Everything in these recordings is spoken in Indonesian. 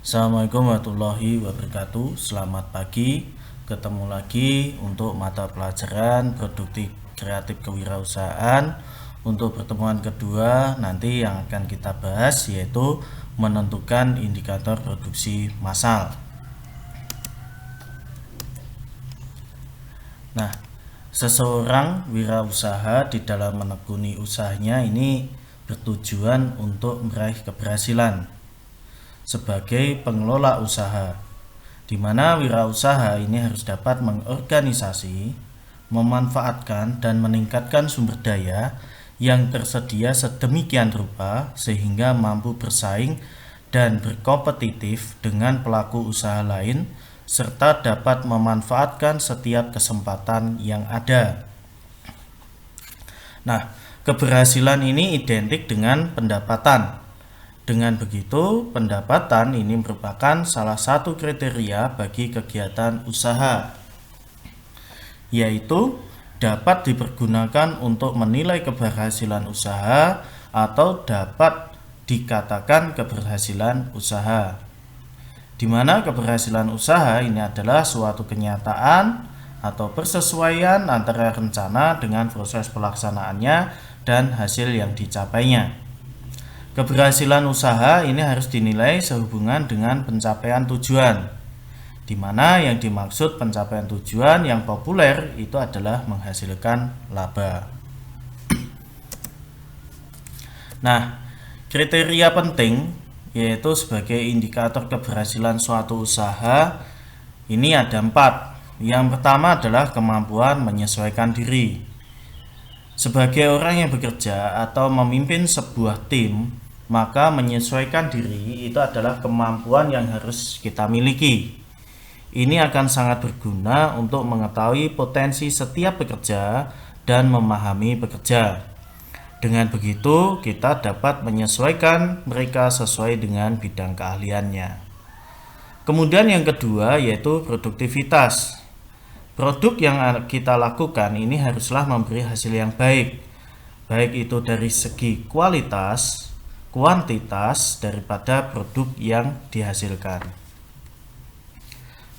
Assalamualaikum warahmatullahi wabarakatuh. Selamat pagi. Ketemu lagi untuk mata pelajaran produktif kreatif kewirausahaan. Untuk pertemuan kedua nanti yang akan kita bahas yaitu menentukan indikator produksi massal. Nah, seseorang wirausaha di dalam menekuni usahanya ini bertujuan untuk meraih keberhasilan sebagai pengelola usaha, di mana wirausaha ini harus dapat mengorganisasi, memanfaatkan dan meningkatkan sumber daya yang tersedia sedemikian rupa sehingga mampu bersaing dan berkompetitif dengan pelaku usaha lain serta dapat memanfaatkan setiap kesempatan yang ada. Nah, keberhasilan ini identik dengan pendapatan. Dengan begitu, pendapatan ini merupakan salah satu kriteria bagi kegiatan usaha, yaitu dapat dipergunakan untuk menilai keberhasilan usaha atau dapat dikatakan keberhasilan usaha, di mana keberhasilan usaha ini adalah suatu kenyataan atau persesuaian antara rencana dengan proses pelaksanaannya dan hasil yang dicapainya. Keberhasilan usaha ini harus dinilai sehubungan dengan pencapaian tujuan, di mana yang dimaksud pencapaian tujuan yang populer itu adalah menghasilkan laba. Nah, kriteria penting yaitu sebagai indikator keberhasilan suatu usaha ini ada 4. Yang pertama adalah kemampuan menyesuaikan diri. Sebagai orang yang bekerja atau memimpin sebuah tim, maka menyesuaikan diri itu adalah kemampuan yang harus kita miliki. Ini akan sangat berguna untuk mengetahui potensi setiap pekerja dan memahami pekerja. Dengan begitu, kita dapat menyesuaikan mereka sesuai dengan bidang keahliannya. Kemudian yang kedua yaitu produktivitas. Produk yang kita lakukan ini haruslah memberi hasil yang baik itu dari segi kualitas, kuantitas daripada produk yang dihasilkan.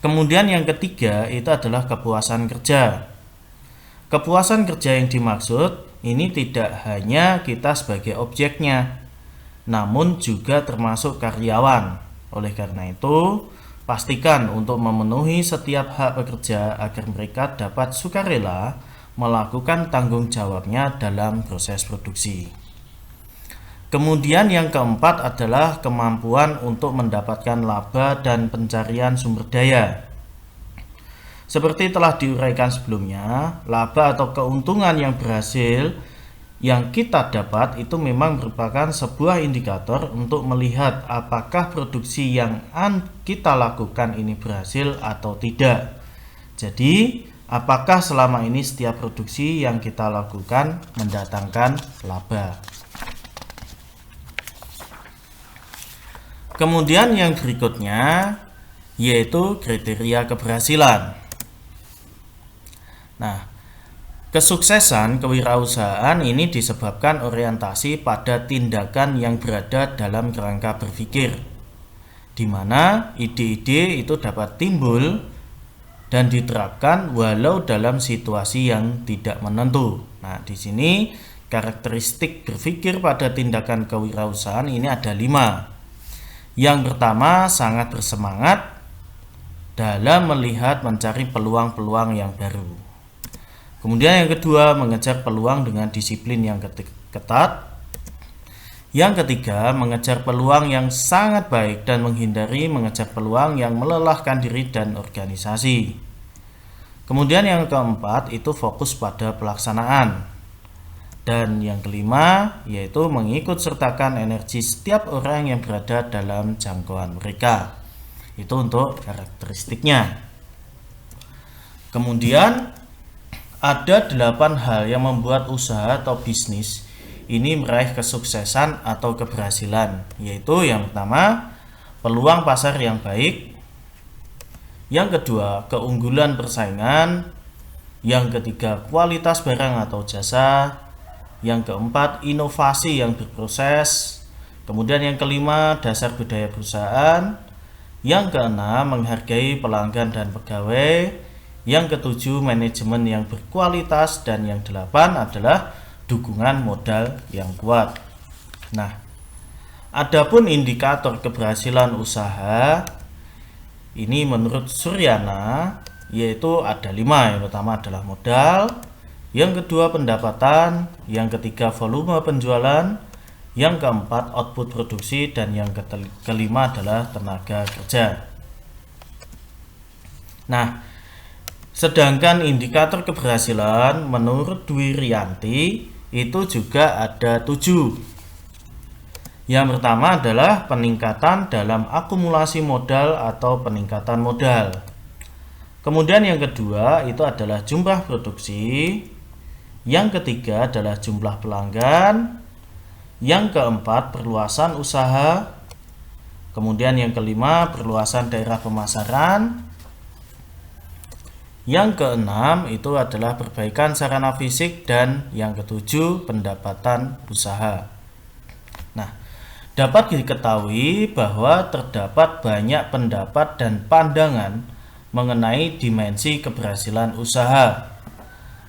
Kemudian yang ketiga itu adalah kepuasan kerja. Kepuasan kerja yang dimaksud ini tidak hanya kita sebagai objeknya, namun juga termasuk karyawan. Oleh karena itu, pastikan untuk memenuhi setiap hak pekerja agar mereka dapat sukarela melakukan tanggung jawabnya dalam proses produksi. Kemudian yang keempat adalah kemampuan untuk mendapatkan laba dan pencarian sumber daya. Seperti telah diuraikan sebelumnya, laba atau keuntungan yang berhasil yang kita dapat itu memang merupakan sebuah indikator untuk melihat apakah produksi yang kita lakukan ini berhasil atau tidak. Jadi, apakah selama ini setiap produksi yang kita lakukan mendatangkan laba. Kemudian yang berikutnya yaitu kriteria keberhasilan. Nah, kesuksesan kewirausahaan ini disebabkan orientasi pada tindakan yang berada dalam kerangka berpikir, di mana ide-ide itu dapat timbul dan diterapkan walau dalam situasi yang tidak menentu. Nah, di sini karakteristik berpikir pada tindakan kewirausahaan ini ada 5. Yang pertama, sangat bersemangat dalam melihat mencari peluang-peluang yang baru. Kemudian yang kedua, mengejar peluang dengan disiplin yang ketat. Yang ketiga, mengejar peluang yang sangat baik dan menghindari mengejar peluang yang melelahkan diri dan organisasi. Kemudian yang keempat, itu fokus pada pelaksanaan. Dan yang kelima, yaitu mengikut sertakan energi setiap orang yang berada dalam jangkauan mereka. Itu untuk karakteristiknya. Kemudian ada 8 hal yang membuat usaha atau bisnis ini meraih kesuksesan atau keberhasilan, yaitu yang pertama, peluang pasar yang baik. Yang kedua, keunggulan persaingan. Yang ketiga, kualitas barang atau jasa. Yang keempat, inovasi yang berproses. Kemudian yang kelima, dasar budaya perusahaan. Yang keenam, menghargai pelanggan dan pegawai. Yang ketujuh, manajemen yang berkualitas. Dan yang delapan adalah dukungan modal yang kuat. Nah, adapun indikator keberhasilan usaha ini menurut Suryana yaitu ada 5. Yang pertama adalah modal, yang kedua pendapatan, yang ketiga volume penjualan, yang keempat output produksi, dan yang kelima adalah tenaga kerja. Nah, sedangkan indikator keberhasilan menurut Dwi Rianti itu juga ada 7. Yang pertama adalah peningkatan dalam akumulasi modal atau peningkatan modal. Kemudian yang kedua itu adalah jumlah produksi. Yang ketiga adalah jumlah pelanggan. Yang keempat, perluasan usaha. Kemudian yang kelima, perluasan daerah pemasaran. Yang keenam, itu adalah perbaikan sarana fisik. Dan yang ketujuh, pendapatan usaha. Nah, dapat diketahui bahwa terdapat banyak pendapat dan pandangan mengenai dimensi keberhasilan usaha.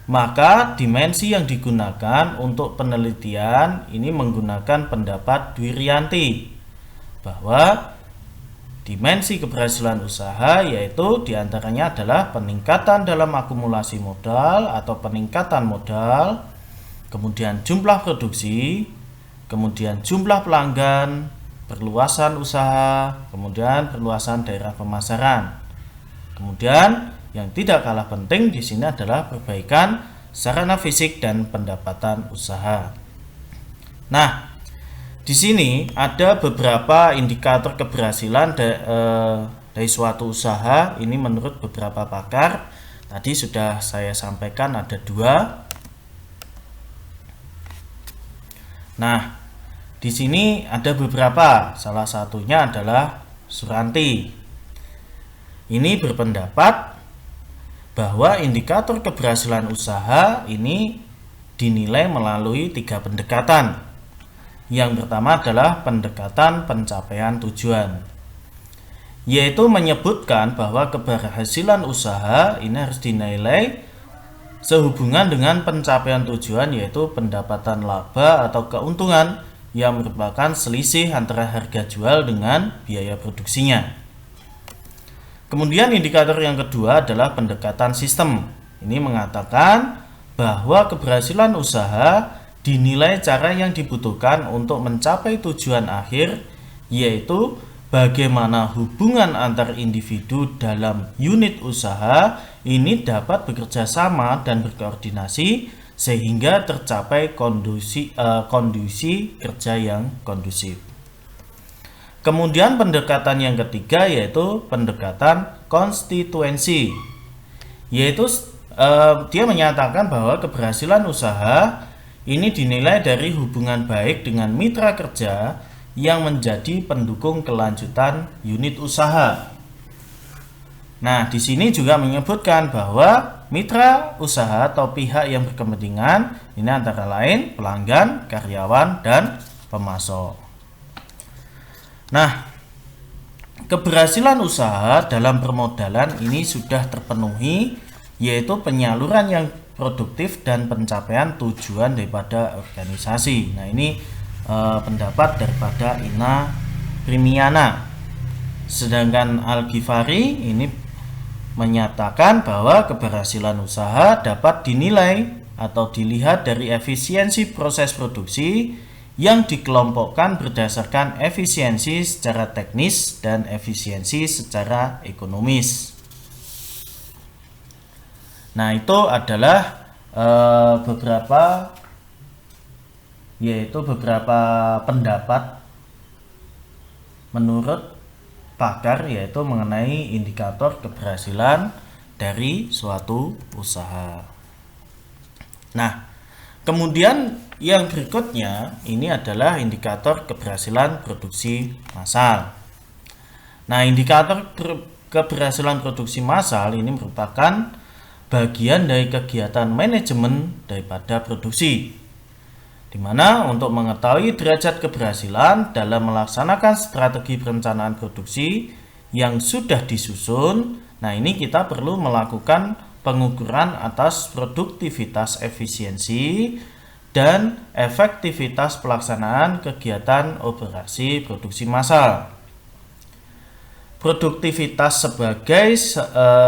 Maka dimensi yang digunakan untuk penelitian ini menggunakan pendapat Dwi Rianti bahwa dimensi keberhasilan usaha yaitu diantaranya adalah peningkatan dalam akumulasi modal atau peningkatan modal, kemudian jumlah produksi, kemudian jumlah pelanggan, perluasan usaha, kemudian perluasan daerah pemasaran. Kemudian yang tidak kalah penting di sini adalah perbaikan sarana fisik dan pendapatan usaha. Nah, di sini ada beberapa indikator keberhasilan dari suatu usaha. Ini menurut beberapa pakar. Tadi sudah saya sampaikan ada 2. Nah, di sini ada beberapa. Salah satunya adalah Suranti. Ini berpendapat bahwa indikator keberhasilan usaha ini dinilai melalui 3 pendekatan. Yang pertama adalah pendekatan pencapaian tujuan, yaitu menyebutkan bahwa keberhasilan usaha ini harus dinilai sehubungan dengan pencapaian tujuan, yaitu pendapatan laba atau keuntungan yang merupakan selisih antara harga jual dengan biaya produksinya. Kemudian indikator yang kedua adalah pendekatan sistem. Ini mengatakan bahwa keberhasilan usaha dinilai cara yang dibutuhkan untuk mencapai tujuan akhir, yaitu bagaimana hubungan antar individu dalam unit usaha ini dapat bekerja sama dan berkoordinasi sehingga tercapai kondisi kerja yang kondusif. Kemudian pendekatan yang ketiga yaitu pendekatan konstituensi, yaitu dia menyatakan bahwa keberhasilan usaha ini dinilai dari hubungan baik dengan mitra kerja yang menjadi pendukung kelanjutan unit usaha. Nah, di sini juga menyebutkan bahwa mitra usaha atau pihak yang berkepentingan ini antara lain pelanggan, karyawan, dan pemasok. Nah, keberhasilan usaha dalam permodalan ini sudah terpenuhi, yaitu penyaluran yang produktif dan pencapaian tujuan daripada organisasi. Nah, ini pendapat daripada Ina Primiana. Sedangkan Al-Ghifari ini menyatakan bahwa keberhasilan usaha dapat dinilai atau dilihat dari efisiensi proses produksi yang dikelompokkan berdasarkan efisiensi secara teknis dan efisiensi secara ekonomis. Nah, itu adalah beberapa pendapat menurut pakar, yaitu mengenai indikator keberhasilan dari suatu usaha. Nah, kemudian yang berikutnya ini adalah indikator keberhasilan produksi massal. Nah, indikator keberhasilan produksi massal ini merupakan bagian dari kegiatan manajemen daripada produksi, di mana untuk mengetahui derajat keberhasilan dalam melaksanakan strategi perencanaan produksi yang sudah disusun. Nah, ini kita perlu melakukan pengukuran atas produktivitas efisiensi dan efektivitas pelaksanaan kegiatan operasi produksi massal. Produktivitas sebagai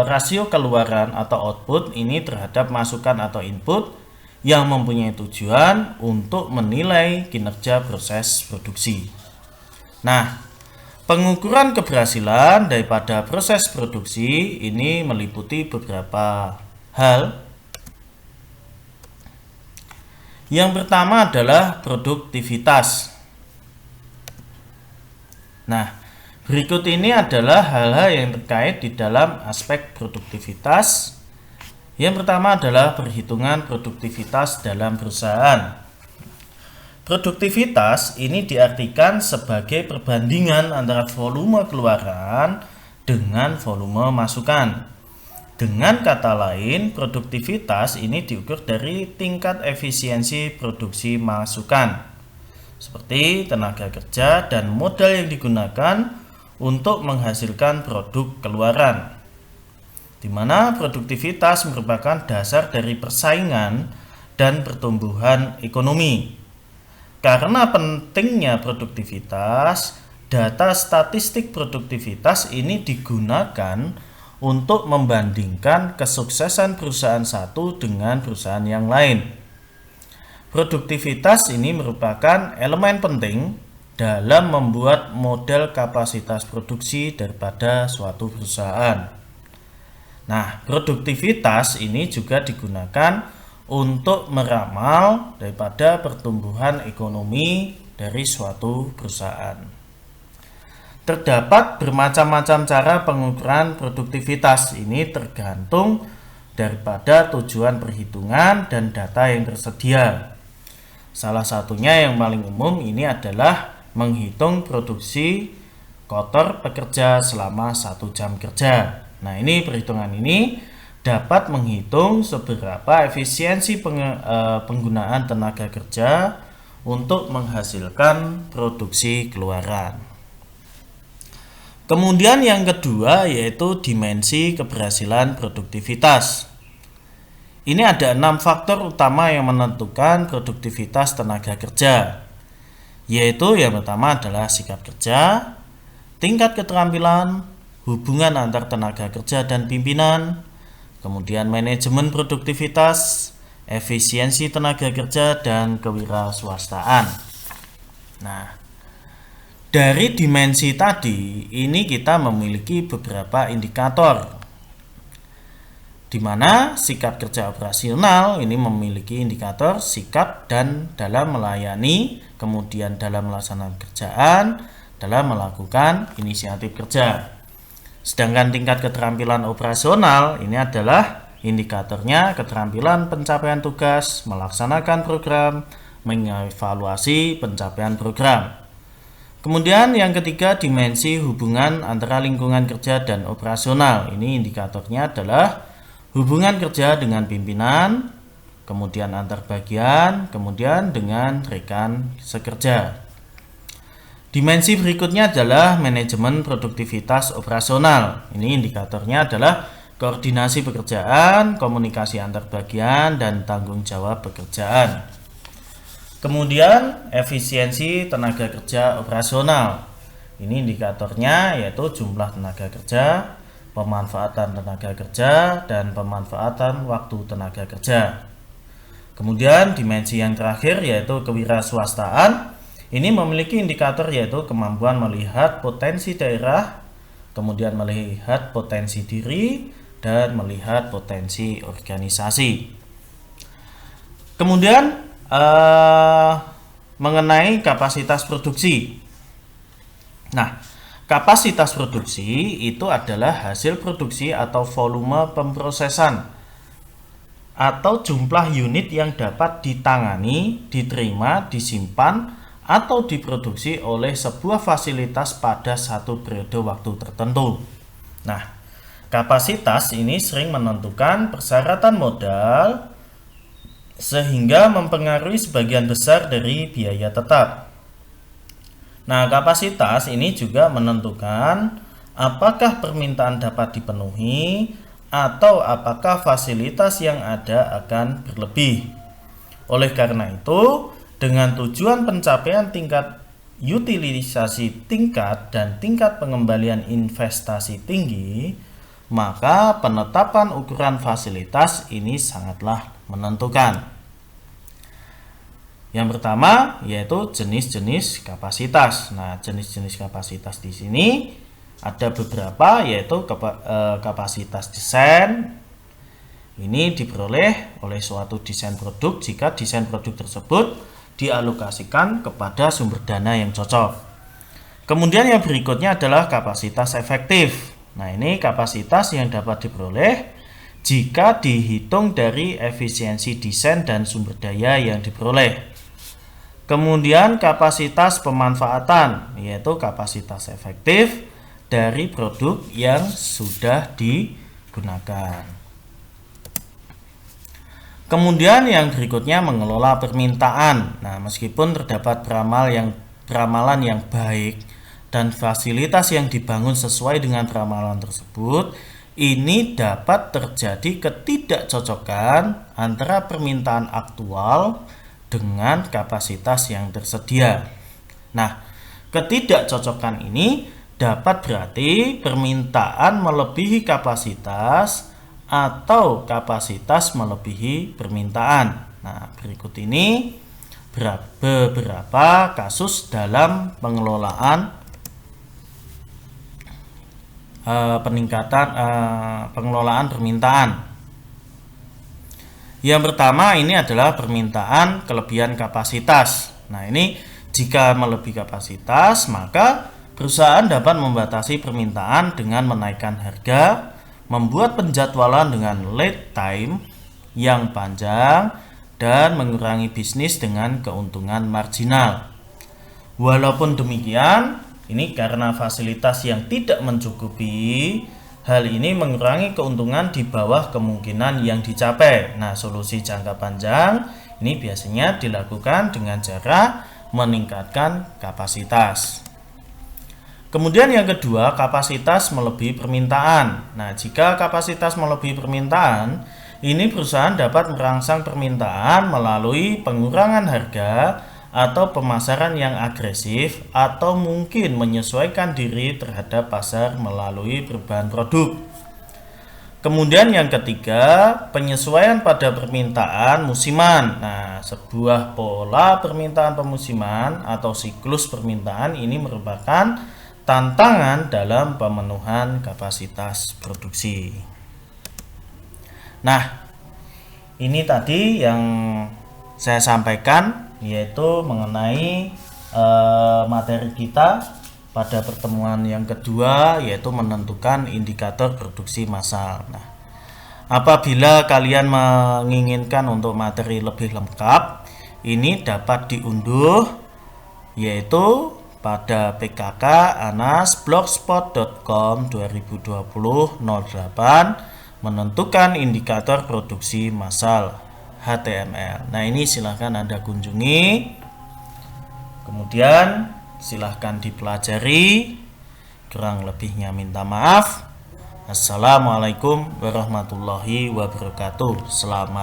rasio keluaran atau output ini terhadap masukan atau input yang mempunyai tujuan untuk menilai kinerja proses produksi. Nah, pengukuran keberhasilan daripada proses produksi ini meliputi beberapa hal. Yang pertama adalah produktivitas. Nah, berikut ini adalah hal-hal yang terkait di dalam aspek produktivitas. Yang pertama adalah perhitungan produktivitas dalam perusahaan. Produktivitas ini diartikan sebagai perbandingan antara volume keluaran dengan volume masukan. Dengan kata lain, produktivitas ini diukur dari tingkat efisiensi produksi masukan, seperti tenaga kerja dan modal yang digunakan untuk menghasilkan produk keluaran, di mana produktivitas merupakan dasar dari persaingan dan pertumbuhan ekonomi. Karena pentingnya produktivitas, data statistik produktivitas ini digunakan untuk membandingkan kesuksesan perusahaan satu dengan perusahaan yang lain. Produktivitas ini merupakan elemen penting dalam membuat model kapasitas produksi daripada suatu perusahaan. Nah, produktivitas ini juga digunakan untuk meramal daripada pertumbuhan ekonomi dari suatu perusahaan. Terdapat bermacam-macam cara pengukuran produktivitas, ini tergantung daripada tujuan perhitungan dan data yang tersedia. Salah satunya yang paling umum ini adalah menghitung produksi kotor pekerja selama 1 jam kerja. Nah, ini perhitungan ini dapat menghitung seberapa efisiensi penggunaan tenaga kerja untuk menghasilkan produksi keluaran. Kemudian yang kedua yaitu dimensi keberhasilan produktivitas. Ini ada 6 faktor utama yang menentukan produktivitas tenaga kerja, yaitu yang pertama adalah sikap kerja, tingkat keterampilan, hubungan antar tenaga kerja dan pimpinan, kemudian manajemen produktivitas, efisiensi tenaga kerja, dan kewirausahaan. Nah, dari dimensi tadi, ini kita memiliki beberapa indikator, di mana sikap kerja operasional ini memiliki indikator sikap dan dalam melayani, kemudian dalam melaksanakan kerjaan, dalam melakukan inisiatif kerja. Sedangkan tingkat keterampilan operasional ini adalah indikatornya keterampilan pencapaian tugas, melaksanakan program, mengevaluasi pencapaian program. Kemudian yang ketiga, dimensi hubungan antara lingkungan kerja dan operasional. Ini indikatornya adalah hubungan kerja dengan pimpinan, kemudian antar bagian, kemudian dengan rekan sekerja. Dimensi berikutnya adalah manajemen produktivitas operasional. Ini indikatornya adalah koordinasi pekerjaan, komunikasi antar bagian, dan tanggung jawab pekerjaan. Kemudian efisiensi tenaga kerja operasional. Ini indikatornya yaitu jumlah tenaga kerja, pemanfaatan tenaga kerja, dan pemanfaatan waktu tenaga kerja. Kemudian dimensi yang terakhir yaitu kewirausahaan. Ini memiliki indikator yaitu kemampuan melihat potensi daerah, kemudian melihat potensi diri, dan melihat potensi organisasi. Kemudian mengenai kapasitas produksi. Nah, kapasitas produksi itu adalah hasil produksi atau volume pemrosesan atau jumlah unit yang dapat ditangani, diterima, disimpan, atau diproduksi oleh sebuah fasilitas pada satu periode waktu tertentu. Nah, kapasitas ini sering menentukan persyaratan modal sehingga mempengaruhi sebagian besar dari biaya tetap. Nah, kapasitas ini juga menentukan apakah permintaan dapat dipenuhi atau apakah fasilitas yang ada akan berlebih. Oleh karena itu, dengan tujuan pencapaian tingkat utilisasi tingkat dan tingkat pengembalian investasi tinggi, maka penetapan ukuran fasilitas ini sangatlah menentukan. Yang pertama yaitu jenis-jenis kapasitas. Nah, jenis-jenis kapasitas di sini ada beberapa, yaitu kapasitas desain. Ini diperoleh oleh suatu desain produk jika desain produk tersebut dialokasikan kepada sumber dana yang cocok. Kemudian yang berikutnya adalah kapasitas efektif. Nah, ini kapasitas yang dapat diperoleh jika dihitung dari efisiensi desain dan sumber daya yang diperoleh. Kemudian kapasitas pemanfaatan, yaitu kapasitas efektif dari produk yang sudah digunakan. Kemudian yang berikutnya mengelola permintaan. Nah, meskipun terdapat peramalan yang baik dan fasilitas yang dibangun sesuai dengan peramalan tersebut, ini dapat terjadi ketidakcocokan antara permintaan aktual dengan kapasitas yang tersedia. Nah, ketidakcocokan ini dapat berarti permintaan melebihi kapasitas atau kapasitas melebihi permintaan. Nah, berikut ini beberapa kasus dalam pengelolaan pengelolaan permintaan. Yang pertama ini adalah permintaan kelebihan kapasitas. Nah, ini jika melebihi kapasitas, maka perusahaan dapat membatasi permintaan dengan menaikkan harga, membuat penjadwalan dengan lead time yang panjang, dan mengurangi bisnis dengan keuntungan marginal. Walaupun demikian, ini karena fasilitas yang tidak mencukupi, hal ini mengurangi keuntungan di bawah kemungkinan yang dicapai. Nah, solusi jangka panjang ini biasanya dilakukan dengan cara meningkatkan kapasitas. Kemudian yang kedua, kapasitas melebihi permintaan. Nah, jika kapasitas melebihi permintaan, ini perusahaan dapat merangsang permintaan melalui pengurangan harga atau pemasaran yang agresif, atau mungkin menyesuaikan diri terhadap pasar melalui perubahan produk. Kemudian yang ketiga, penyesuaian pada permintaan musiman. Nah, sebuah pola permintaan pemusiman atau siklus permintaan ini merupakan tantangan dalam pemenuhan kapasitas produksi. Nah, ini tadi yang saya sampaikan, yaitu mengenai materi kita pada pertemuan yang kedua, yaitu menentukan indikator produksi massal. Nah, apabila kalian menginginkan untuk materi lebih lengkap, ini dapat diunduh, yaitu pada PKK anas.blogspot.com 2020-08 menentukan indikator produksi massal HTML. Nah, ini silahkan Anda kunjungi, kemudian silahkan dipelajari. Kurang lebihnya minta maaf. Assalamualaikum warahmatullahi wabarakatuh. Selamat